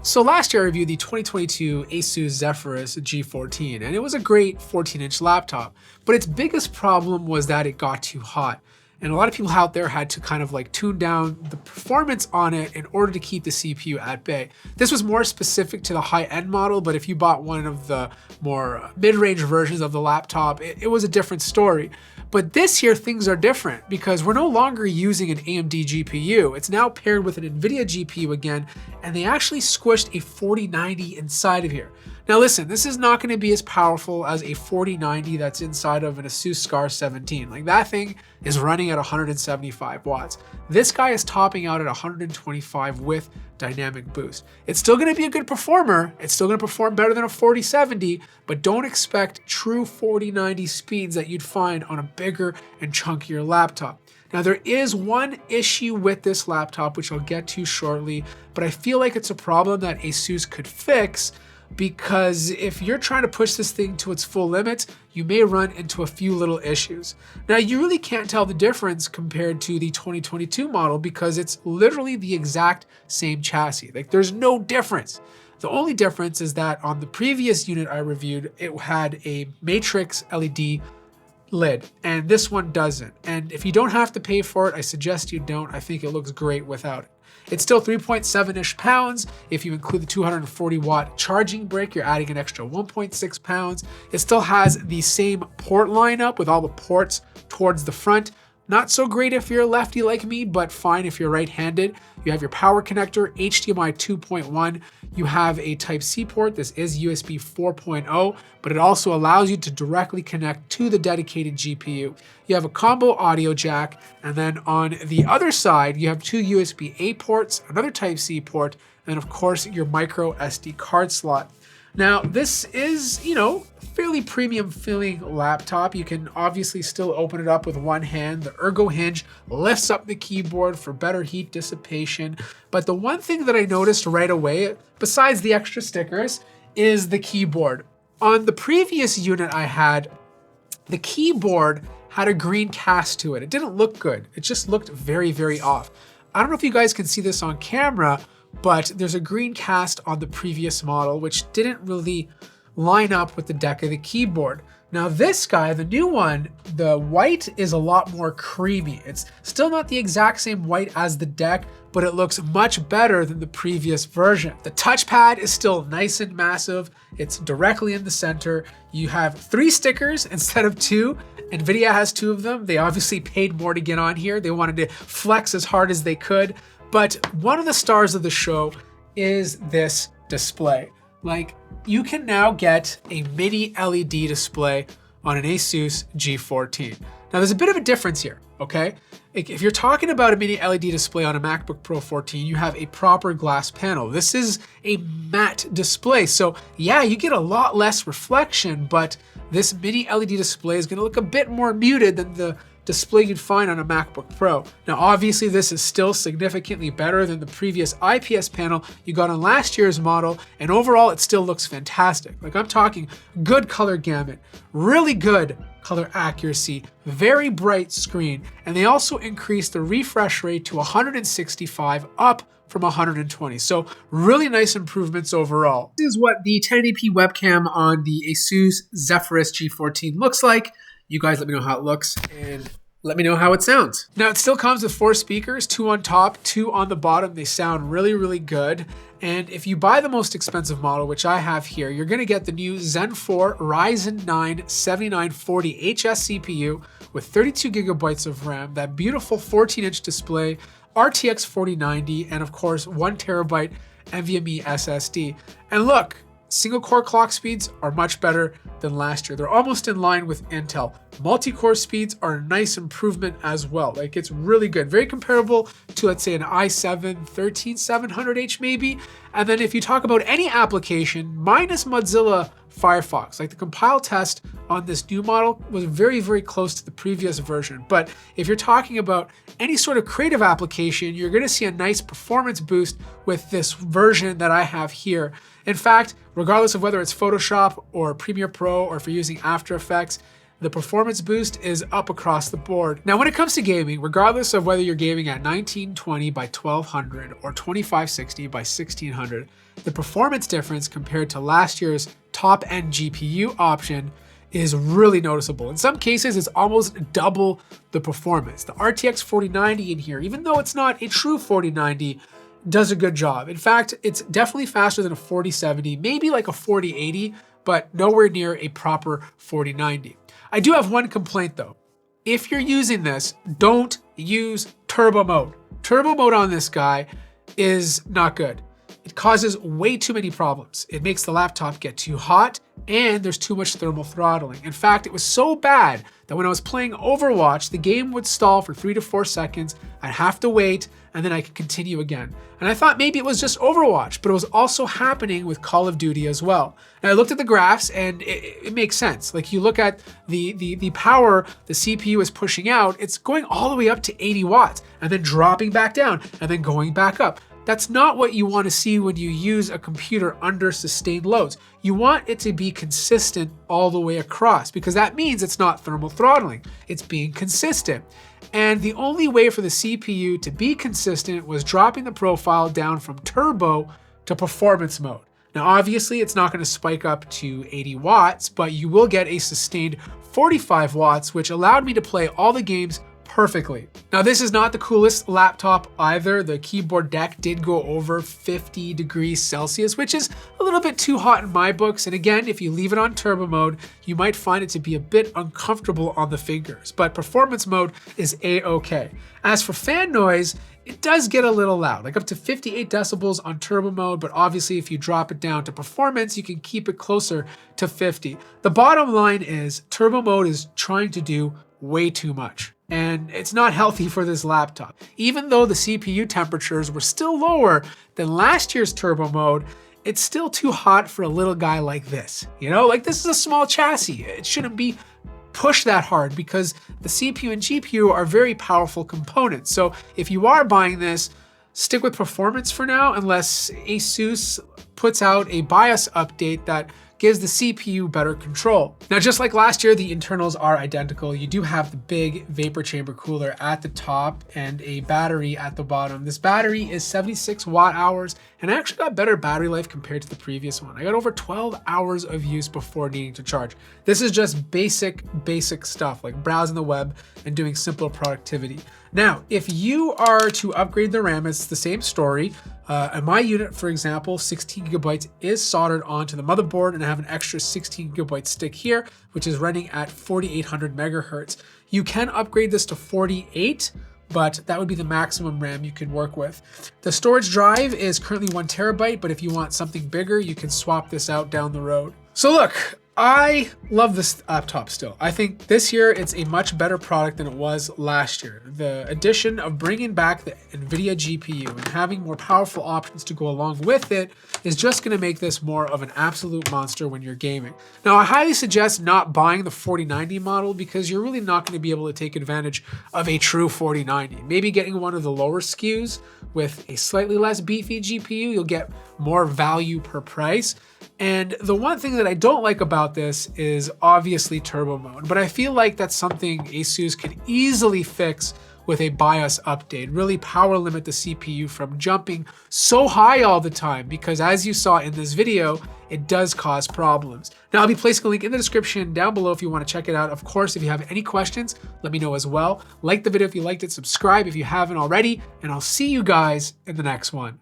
So last year I reviewed the 2022 ASUS Zephyrus G14, and it was a great 14-inch laptop, but its biggest problem was that it got too hot. And a lot of people out there had to kind of like tune down the performance on it in order to keep the CPU at bay. This was more specific to the high-end model, but if you bought one of the more mid-range versions of the laptop, it was a different story. But this year, things are different because we're no longer using an AMD GPU. It's now paired with an NVIDIA GPU again, and they actually squished a 4090 inside of here. Now listen, this is not going to be as powerful as a 4090 that's inside of an ASUS Scar 17. Like, that thing is running at 175 watts. This guy is topping out at 125 with dynamic boost. It's still going to be a good performer. It's still going to perform better than a 4070, but don't expect true 4090 speeds that you'd find on a bigger and chunkier laptop. Now, there is one issue with this laptop, which I'll get to shortly, but I feel like it's a problem that ASUS could fix, because if you're trying to push this thing to its full limits, you may run into a few little issues. Now, you really can't tell the difference compared to the 2022 model because it's literally the exact same chassis. Like, there's no difference. The only difference is that on the previous unit I reviewed, it had a matrix LED lid, and this one doesn't. And if you don't have to pay for it, I suggest you don't. I think it looks great without it. It's still 3.7-ish pounds. If you include the 240 watt charging brick, you're adding an extra 1.6 pounds. It still has the same port lineup with all the ports towards the front. Not so great if you're a lefty like me, but fine if you're right-handed. You have your power connector, HDMI 2.1. You have a Type-C port. This is USB 4.0, but it also allows you to directly connect to the dedicated GPU. You have a combo audio jack, and then on the other side, you have two USB-A ports, another Type-C port, and of course, your micro SD card slot. Now, this is, fairly premium feeling laptop. You can obviously still open it up with one hand. The ergo hinge lifts up the keyboard for better heat dissipation. But the one thing that I noticed right away, besides the extra stickers, is the keyboard. On the previous unit I had, the keyboard had a green cast to it. It didn't look good. It just looked very, very off. I don't know if you guys can see this on camera, but there's a green cast on the previous model, which didn't really line up with the deck of the keyboard. Now this guy, the new one, the white is a lot more creamy. It's still not the exact same white as the deck, but it looks much better than the previous version. The touchpad is still nice and massive. It's directly in the center. You have 3 stickers instead of 2. NVIDIA has 2 of them. They obviously paid more to get on here. They wanted to flex as hard as they could. But one of the stars of the show is this display. Like, you can now get a mini LED display on an ASUS G14. Now, there's a bit of a difference here, okay? If you're talking about a mini LED display on a MacBook Pro 14, you have a proper glass panel. This is a matte display. So yeah, you get a lot less reflection, but this mini LED display is gonna look a bit more muted than the display you'd find on a MacBook Pro. Now, obviously, this is still significantly better than the previous IPS panel you got on last year's model, and overall, it still looks fantastic. Like, I'm talking good color gamut, really good color accuracy, very bright screen, and they also increased the refresh rate to 165, up from 120. So really nice improvements overall. This is what the 1080p webcam on the ASUS Zephyrus G14 looks like. You guys let me know how it looks and let me know how it sounds. Now, it still comes with 4 speakers, 2 on top, 2 on the bottom. They sound really, really good. And if you buy the most expensive model, which I have here, you're gonna get the new Zen 4 Ryzen 9 7940HS CPU with 32 gigabytes of RAM, that beautiful 14-inch display, RTX 4090, and of course, 1 terabyte NVMe SSD. And look, single core clock speeds are much better than last year. They're almost in line with Intel. Multi-core speeds are a nice improvement as well. Like, it's really good. Very comparable to, let's say, an i7 13700H maybe. And then if you talk about any application, minus Mozilla FIREFOX, like the compile test on this new model was very, very close to the previous version. But if you're talking about any sort of creative application, you're gonna see a nice performance boost with this version that I have here. In fact, regardless of whether it's Photoshop or Premiere Pro, or if you're using After Effects, the performance boost is up across the board. Now, when it comes to gaming, regardless of whether you're gaming at 1920 by 1200 or 2560 by 1600, the performance difference compared to last year's top-end GPU option is really noticeable. In some cases, it's almost double the performance. The RTX 4090 in here, even though it's not a true 4090, does a good job. In fact, it's definitely faster than a 4070, maybe like a 4080, but nowhere near a proper 4090. I do have one complaint though. If you're using this, don't use turbo mode. Turbo mode on this guy is not good. It causes way too many problems. It makes the laptop get too hot, and there's too much thermal throttling. In fact, it was so bad that when I was playing Overwatch, the game would stall for 3 to 4 seconds. I'd have to wait, and then I could continue again. And I thought maybe it was just Overwatch, but it was also happening with Call of Duty as well. And I looked at the graphs, and it makes sense. Like, you look at the power the CPU is pushing out, it's going all the way up to 80 watts, and then dropping back down, and then going back up. That's not what you want to see when you use a computer under sustained loads. You want it to be consistent all the way across, because that means it's not thermal throttling, it's being consistent. And the only way for the CPU to be consistent was dropping the profile down from turbo to performance mode. Now, obviously, it's not going to spike up to 80 watts, but you will get a sustained 45 watts, which allowed me to play all the games perfectly. Now, this is not the coolest laptop either. The keyboard deck did go over 50 degrees Celsius, which is a little bit too hot in my books. And again, if you leave it on turbo mode, you might find it to be a bit uncomfortable on the fingers, but performance mode is A-okay. As for fan noise, it does get a little loud, like up to 58 decibels on turbo mode, but obviously if you drop it down to performance, you can keep it closer to 50. The bottom line is turbo mode is trying to do way too much, and it's not healthy for this laptop. Even though the CPU temperatures were still lower than last year's turbo mode, it's still too hot for a little guy like this. You know, like, this is a small chassis. It shouldn't be pushed that hard because the CPU and GPU are very powerful components. So if you are buying this, stick with performance for now, unless ASUS puts out a BIOS update that gives the CPU better control. Now, just like last year, the internals are identical. You do have the big vapor chamber cooler at the top and a battery at the bottom. This battery is 76 watt hours, and I actually got better battery life compared to the previous one. I got over 12 hours of use before needing to charge. This is just basic stuff like browsing the web and doing simple productivity. Now, if you are to upgrade the RAM, it's the same story. In my unit, for example, 16 gigabytes is soldered onto the motherboard, and I have an extra 16 gigabyte stick here, which is running at 4800 megahertz. You can upgrade this to 48, but that would be the maximum RAM you can work with. The storage drive is currently 1 terabyte, but if you want something bigger, you can swap this out down the road. So look, I love this laptop still. I think this year it's a much better product than it was last year. The addition of bringing back the NVIDIA GPU and having more powerful options to go along with it is just going to make this more of an absolute monster when you're gaming. Now, I highly suggest not buying the 4090 model because you're really not going to be able to take advantage of a true 4090. Maybe getting one of the lower SKUs with a slightly less beefy GPU, you'll get more value per price. And the one thing that I don't like about this is obviously turbo mode, but I feel like that's something ASUS could easily fix with a BIOS update, really power limit the CPU from jumping so high all the time, because as you saw in this video, it does cause problems. Now, I'll be placing a link in the description down below if you want to check it out. Of course, if you have any questions, let me know as well. Like the video if you liked it, subscribe if you haven't already, and I'll see you guys in the next one.